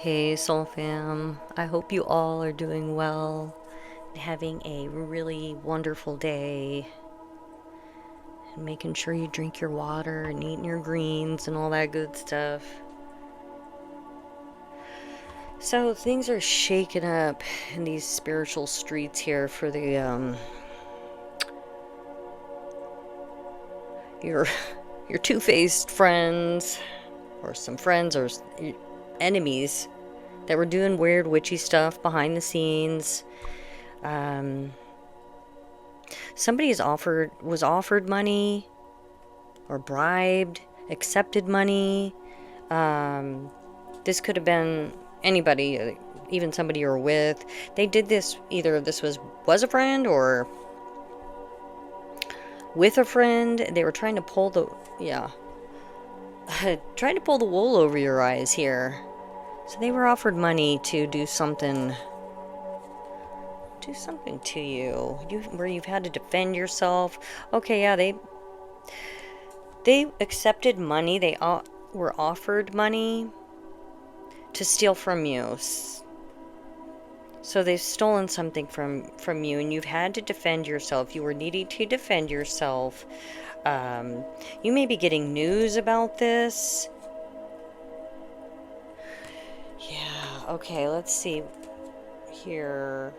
Hey Soul Fam, I hope you all are doing well and having a really wonderful day and making sure you drink your water and eating your greens and all that good stuff. So things are shaking up in these spiritual streets here for the your your two-faced friends or some friends or enemies that were doing weird witchy stuff behind the scenes. Somebody was offered money or bribed, accepted money. This could have been anybody, even somebody you're with. They did this, either this was a friend or with a friend. They were trying to pull the, trying to pull the wool over your eyes here. So they were offered money to do something to you, where you've had to defend yourself. Okay, yeah, they accepted money. They were offered money to steal from you. So they've stolen something from you, and you've had to defend yourself. You were needing to defend yourself. You may be getting news about this. Yeah, okay, let's see here.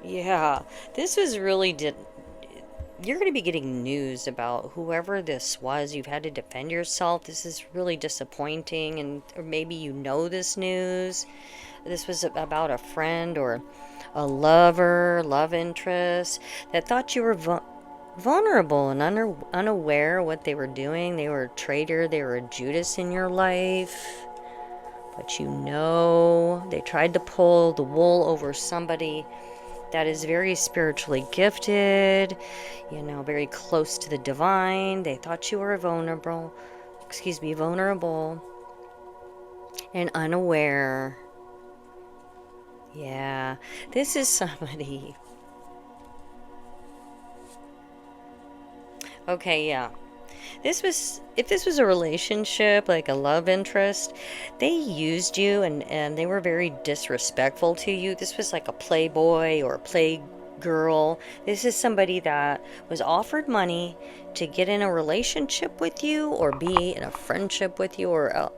Yeah, this was really you're going to be getting news about whoever this was. You've had to defend yourself. This is really disappointing, and or maybe you know this news. This was about a friend or a love interest that thought you were vulnerable and unaware of what they were doing. They were a traitor. They were a Judas in your life. But they tried to pull the wool over somebody that is very spiritually gifted, very close to the divine. They thought you were vulnerable and unaware. Yeah, this is somebody. Okay, yeah. If this was a relationship, like a love interest, they used you and they were very disrespectful to you. This was like a playboy or a playgirl. This is somebody that was offered money to get in a relationship with you or be in a friendship with you, or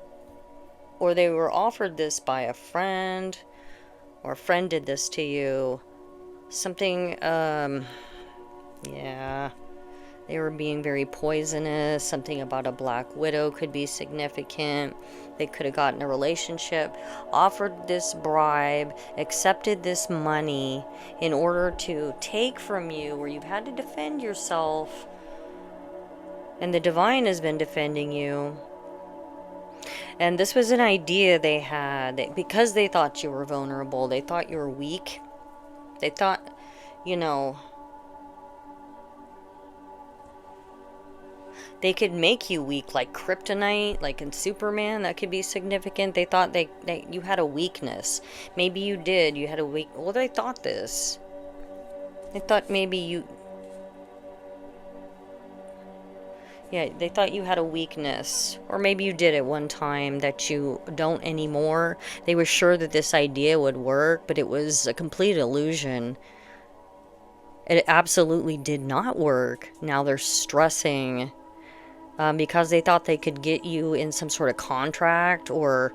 they were offered this by a friend, or a friend did this to you. Something, yeah. They were being very poisonous. Something about a black widow could be significant. They could have gotten a relationship, offered this bribe, accepted this money in order to take from you, where you've had to defend yourself. And the divine has been defending you. And this was an idea they had, because they thought you were vulnerable. They thought you were weak. They thought, they could make you weak, like kryptonite, like in Superman. That could be significant. They thought you had a weakness. Maybe you did. You had a weak... Well, they thought this. They thought maybe you... Yeah, they thought you had a weakness. Or maybe you did at one time that you don't anymore. They were sure that this idea would work, but it was a complete illusion. It absolutely did not work. Now they're stressing... because they thought they could get you in some sort of contract or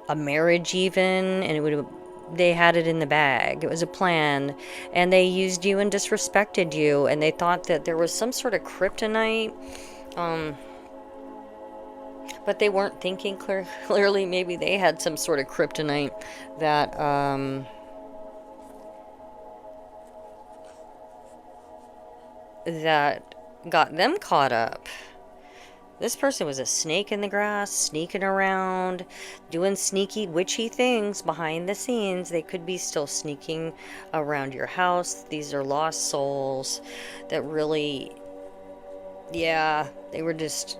a marriage even, and they had it in the bag. It was a plan, and they used you and disrespected you, and they thought that there was some sort of kryptonite, but they weren't thinking clearly. Maybe they had some sort of kryptonite that got them caught up. This person was a snake in the grass, sneaking around, doing sneaky, witchy things behind the scenes. They could be still sneaking around your house. These are lost souls that really, they were just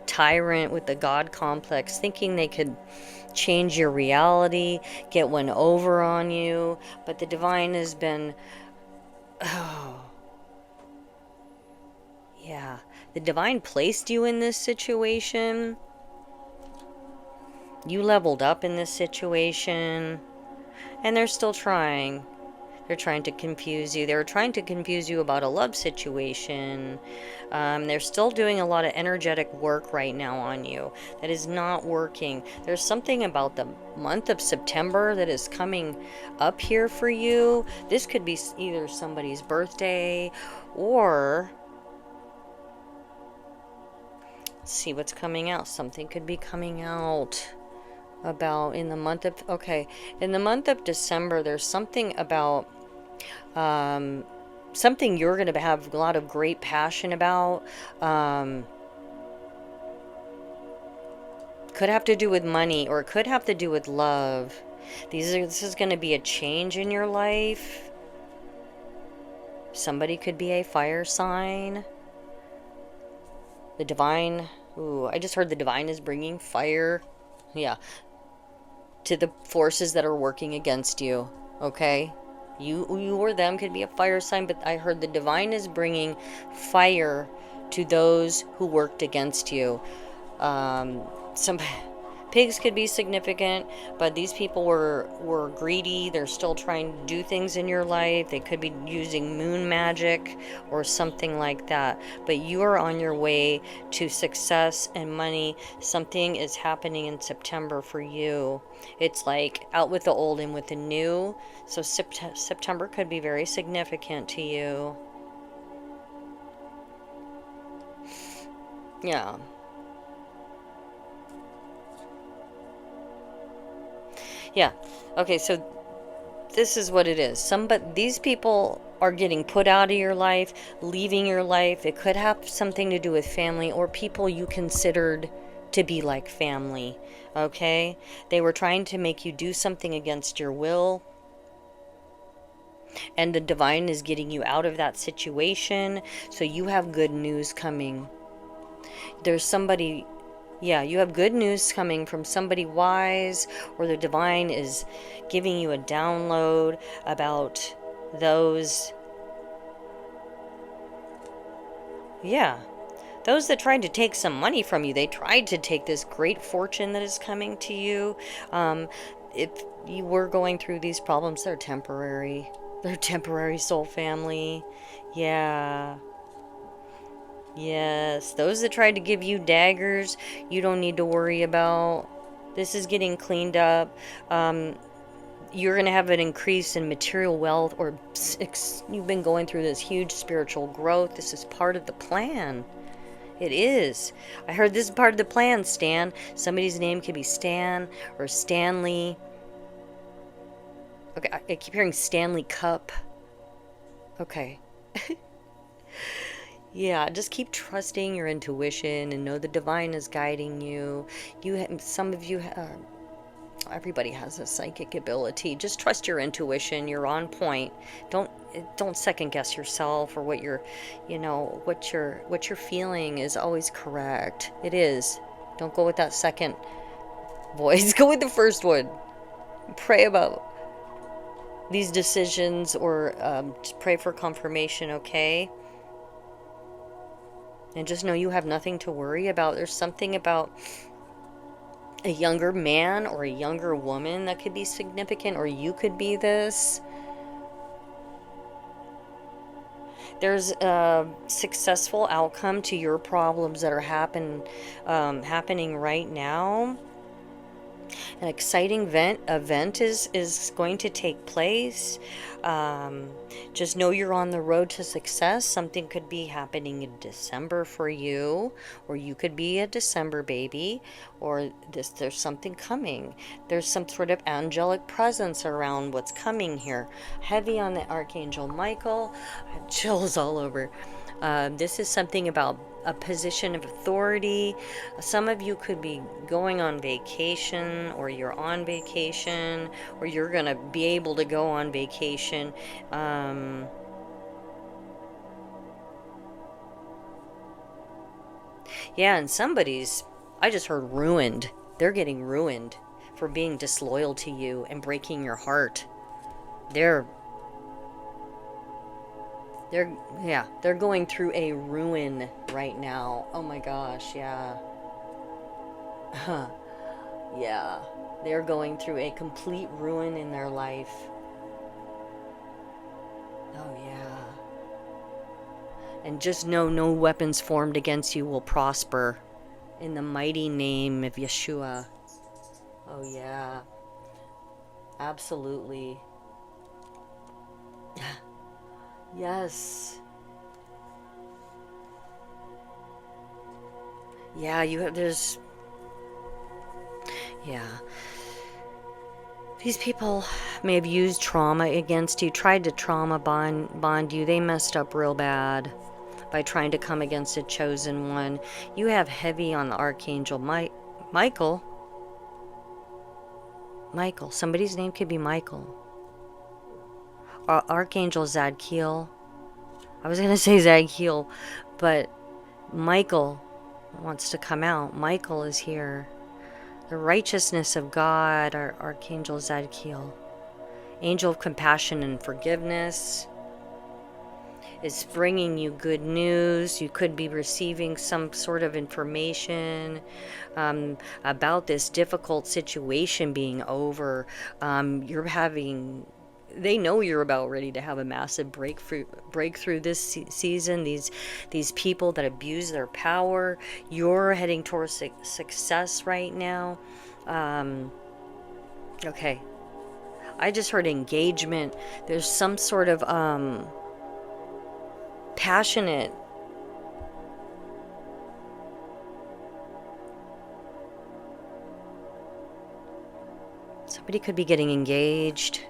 tyrant with the God complex, thinking they could change your reality, get one over on you. But the divine has been, the divine placed you in this situation You leveled up in this situation, and they're still trying. They're trying to confuse you. They're trying to confuse you about a love situation. They're still doing a lot of energetic work right now on you that is not working. There's something about the month of September that is coming up here for you. This could be either somebody's birthday or... Let's see what's coming out. Something could be coming out about in the month of... Okay, in the month of December, there's something about... something you're going to have a lot of great passion about. Could have to do with money, or it could have to do with love. This is going to be a change in your life. Somebody could be a fire sign. The divine... Ooh, I just heard the divine is bringing fire. Yeah. To the forces that are working against you. Okay? You or them could be a fire sign, but I heard the divine is bringing fire to those who worked against you. Some pigs could be significant, but these people were greedy. They're still trying to do things in your life. They could be using moon magic or something like that. But you are on your way to success and money. Something is happening in September for you. It's like out with the old and with the new. So September could be very significant to you. Yeah. Yeah. Okay, so this is what it is. These people are getting put out of your life, leaving your life. It could have something to do with family or people you considered to be like family. Okay? They were trying to make you do something against your will. And the divine is getting you out of that situation. So you have good news coming. There's somebody... Yeah, you have good news coming from somebody wise, or the divine is giving you a download about those... Yeah, those that tried to take some money from you. They tried to take this great fortune that is coming to you. If you were going through these problems, they're temporary. They're temporary, soul family. Yeah. Yes, those that tried to give you daggers, you don't need to worry about. This is getting cleaned up. You're going to have an increase in material wealth, or you've been going through this huge spiritual growth. This is part of the plan. It is. I heard this is part of the plan, Stan. Somebody's name could be Stan or Stanley. Okay, I keep hearing Stanley Cup. Okay. Yeah, just keep trusting your intuition and know the divine is guiding you. Some of you, everybody has a psychic ability. Just trust your intuition. You're on point. Don't second guess yourself, or what you're feeling is always correct. It is. Don't go with that second voice. Go with the first one. Pray about these decisions, or just pray for confirmation. Okay. And just know you have nothing to worry about. There's something about a younger man or a younger woman that could be significant, or you could be this. There's a successful outcome to your problems that are happening right now. An exciting event is going to take place. Just know you're on the road to success. Something could be happening in December for you, or you could be a December baby, or there's something coming. There's some sort of angelic presence around what's coming here. Heavy on the Archangel Michael. I have chills all over. This is something about a position of authority. Some of you could be going on vacation, or you're on vacation, or you're going to be able to go on vacation. Yeah, and I just heard ruined. They're getting ruined for being disloyal to you and breaking your heart. They're going through a ruin right now. Oh my gosh, yeah. Yeah, they're going through a complete ruin in their life. Oh, yeah. And just know no weapons formed against you will prosper. In the mighty name of Yeshua. Oh, yeah. Absolutely. Yes. Yeah, there's... Yeah. These people may have used trauma against you, tried to trauma bond you. They messed up real bad by trying to come against a chosen one. You have heavy on the Archangel Michael. Michael. Somebody's name could be Michael. Archangel Zadkiel. I was going to say Zadkiel, but Michael wants to come out. Michael is here. The righteousness of God, our Archangel Zadkiel. Angel of compassion and forgiveness is bringing you good news. You could be receiving some sort of information about this difficult situation being over. You're having... They know you're about ready to have a massive breakthrough this season. These people that abuse their power, you're heading towards success right now. Okay. I just heard engagement. There's some sort of passionate... Somebody could be getting engaged.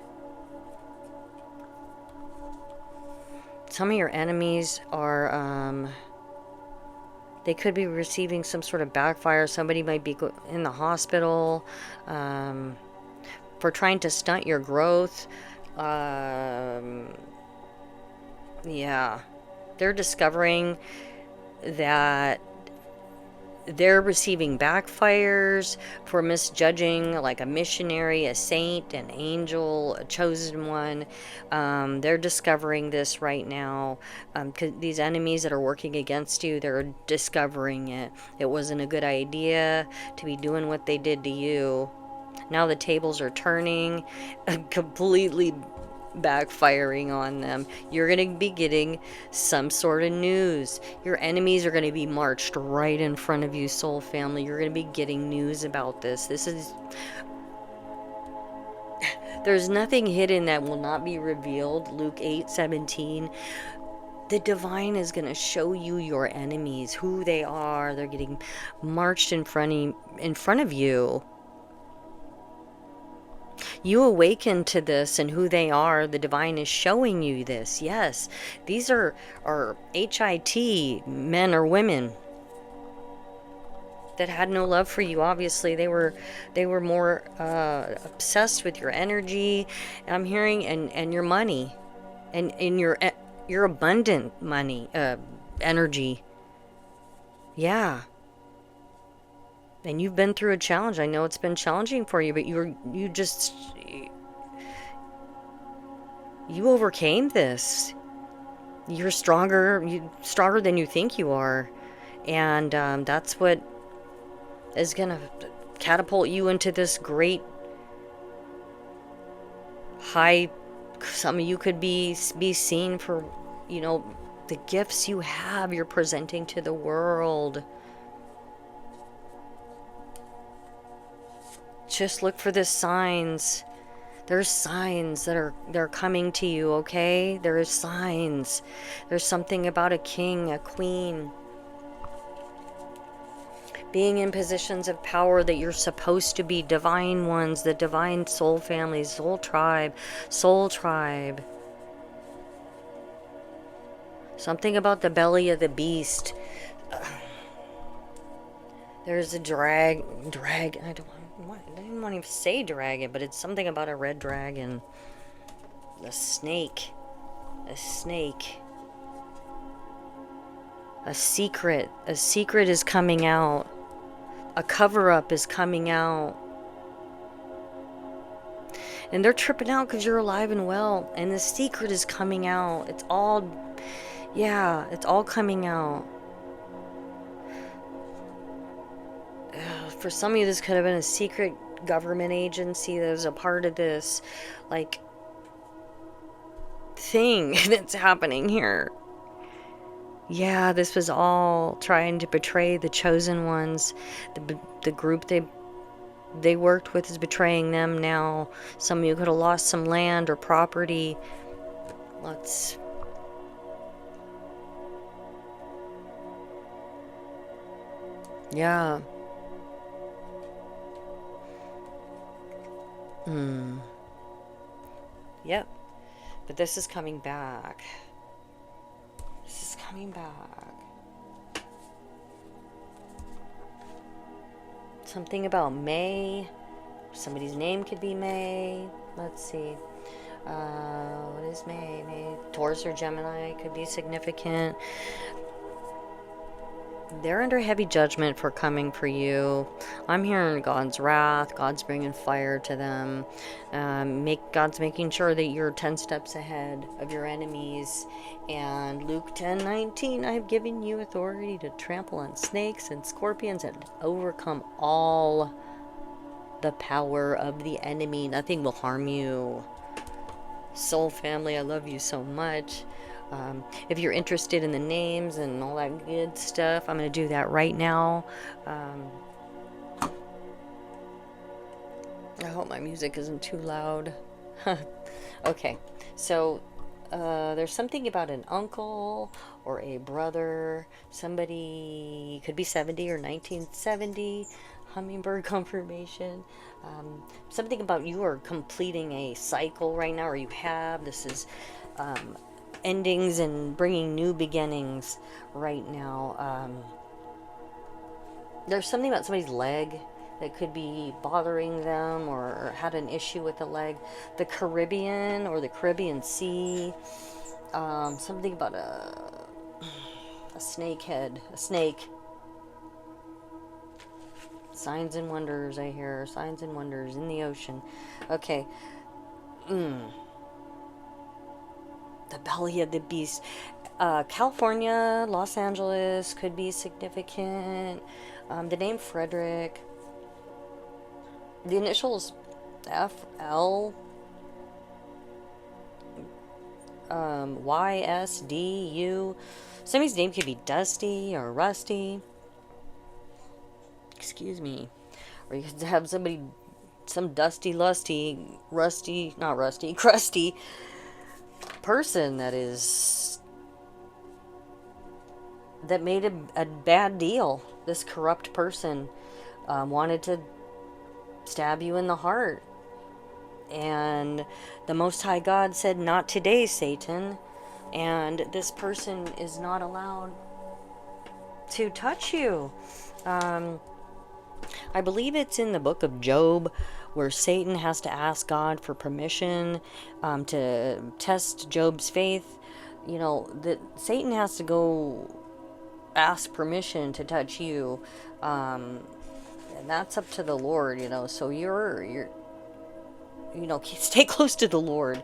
Some of your enemies are, they could be receiving some sort of backfire. Somebody might be in the hospital for trying to stunt your growth. Yeah. They're discovering that they're receiving backfires for misjudging like a missionary, a saint, an angel, a chosen one. They're discovering this right now. 'Cause these enemies that are working against you, they're discovering it. It wasn't a good idea to be doing what they did to you. Now the tables are turning, completely backfiring on them. You're going to be getting some sort of news. Your enemies are going to be marched right in front of you, soul family. You're going to be getting news about this. There's nothing hidden that will not be revealed. Luke 8:17. The divine is going to show you your enemies, who they are. They're getting marched in front of you. You awaken to this and who they are. The divine is showing you this. Yes, these are HIT men or women that had no love for you. Obviously, they were more obsessed with your energy. I'm hearing and your money, and in your abundant money, energy. Yeah. And you've been through a challenge. I know it's been challenging for you, but you overcame this. You're stronger than you think you are. And that's what is going to catapult you into this great high... Some of you could be seen for, the gifts you're presenting to the world. Just look for the signs. There's signs they're coming to you, okay? There is signs. There's something about a king, a queen, being in positions of power that you're supposed to be, divine ones, the divine soul families, soul tribe. Something about the belly of the beast. There's a drag. I didn't want to say dragon, but it's something about a red dragon. A snake. A secret is coming out. A cover-up is coming out. And they're tripping out because you're alive and well. And the secret is coming out. It's all coming out. For some of you, this could have been a secret government agency that was a part of this, like, thing that's happening here. Yeah, this was all trying to betray the chosen ones. The group they worked with is betraying them now. Some of you could have lost some land or property. Let's... Yeah. Yep. But this is coming back. This is coming back. Something about May. Somebody's name could be May. Let's see. What is May? May. Taurus or Gemini could be significant. They're under heavy judgment for coming for you. I'm hearing God's wrath. God's bringing fire to them. God's making sure that you're 10 steps ahead of your enemies. And Luke 10:19, I have given you authority to trample on snakes and scorpions and overcome all the power of the enemy. Nothing will harm you. Soul family, I love you so much. If you're interested in the names and all that good stuff, I'm going to do that right now. I hope my music isn't too loud. Okay, so there's something about an uncle or a brother. Somebody could be 70 or 1970. Hummingbird confirmation. Something about you are completing a cycle right now, or you have. This is endings and bringing new beginnings right now. There's something about somebody's leg that could be bothering them or had an issue with the leg. The Caribbean or the Caribbean Sea. Something about a snake head. A snake. Signs and wonders, I hear. Signs and wonders in the ocean. Okay. The belly of the beast. California, Los Angeles could be significant. The name Frederick. The initials FL. YSDU. Somebody's name could be Dusty or Rusty. Excuse me. Or you could have somebody, some dusty, lusty, rusty, not rusty, crusty person that made a bad deal. This corrupt person wanted to stab you in the heart. And the Most High God said, not today, Satan. And this person is not allowed to touch you. I believe it's in the book of Job where Satan has to ask God for permission to test Job's faith. You know, that Satan has to go ask permission to touch you. And that's up to the Lord, you know. So you're you know, stay close to the Lord,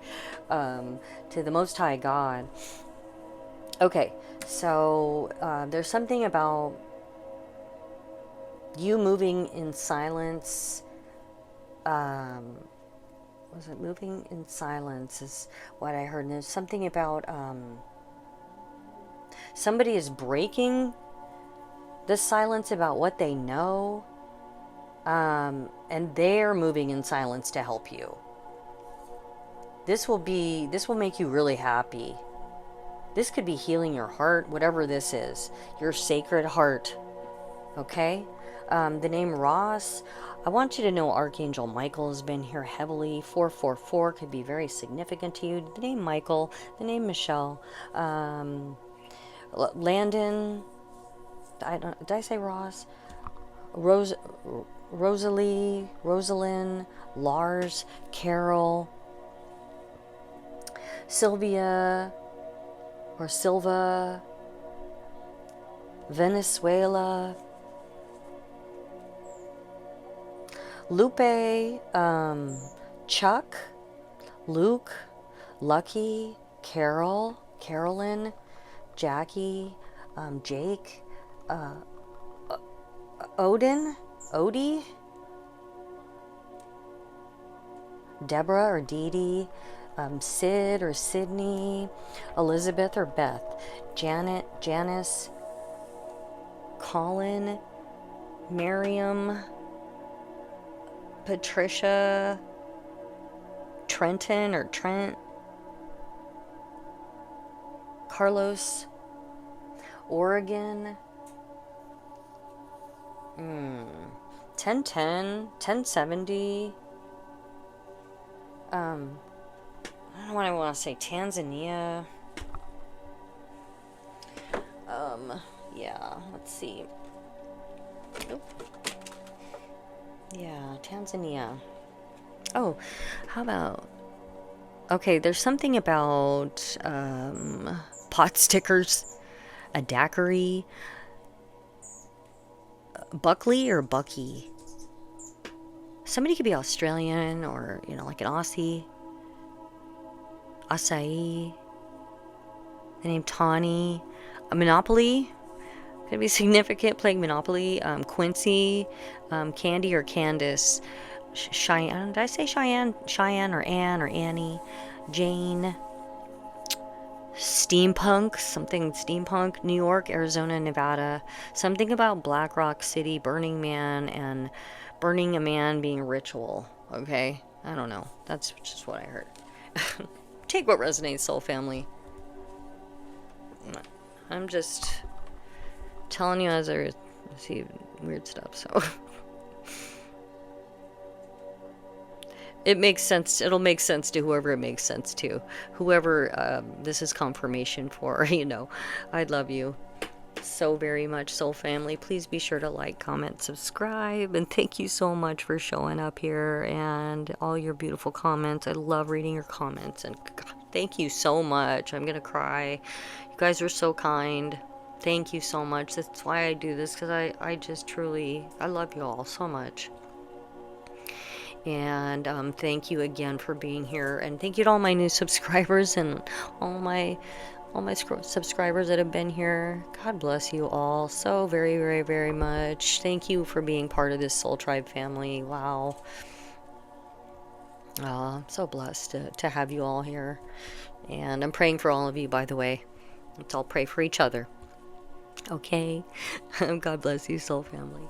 to the Most High God. Okay, so there's something about you moving in silence. Was it moving in silence is what I heard. And there's something about somebody is breaking the silence about what they know, and they're moving in silence to help you. This will make you really happy. This could be healing your heart, whatever this is, your sacred heart. Okay? The name Ross, I want you to know Archangel Michael has been here heavily. 444 could be very significant to you. The name Michael, the name Michelle, Landon, did I say Ross? Rosalie, Rosalind, Lars, Carol, Sylvia, or Silva, Venezuela, Lupe, Chuck, Luke, Lucky, Carol, Carolyn, Jackie, Jake, Odin, Odie, Deborah or Dee Dee, Sid or Sydney, Elizabeth or Beth, Janet, Janice, Colin, Miriam, Patricia, Trenton or Trent, Carlos, Oregon, 1010, 1070, I don't know what I want to say, Tanzania, yeah, let's see, yeah, Tanzania. Oh, how about, okay, there's something about pot stickers, a daiquiri, Buckley or Bucky. Somebody could be Australian or, you know, like an Aussie. Acai. The name Tawny. A Monopoly. Could be significant, playing Monopoly. Quincy. Candy or Candace. Cheyenne. Did I say Cheyenne? Cheyenne or Anne or Annie. Jane. Steampunk, something steampunk, New York, Arizona, Nevada, something about Black Rock City, Burning Man, and Burning a Man being ritual, okay? I don't know. That's just what I heard. Take what resonates, soul family. I'm just telling you as I see weird stuff, so... It makes sense. It'll make sense to whoever it makes sense to. Whoever this is confirmation for, you know. I love you so very much, soul family. Please be sure to like, comment, subscribe. And thank you so much for showing up here and all your beautiful comments. I love reading your comments. And God, thank you so much. I'm going to cry. You guys are so kind. Thank you so much. That's why I do this, because I just truly, I love you all so much. And thank you again for being here, and thank you to all my new subscribers and all my subscribers that have been here. God bless you all so very, very, very much. Thank you for being part of this Soul Tribe family. Wow. I'm so blessed to have you all here, and I'm praying for all of you, by the way. Let's all pray for each other. Okay. God bless you, soul family.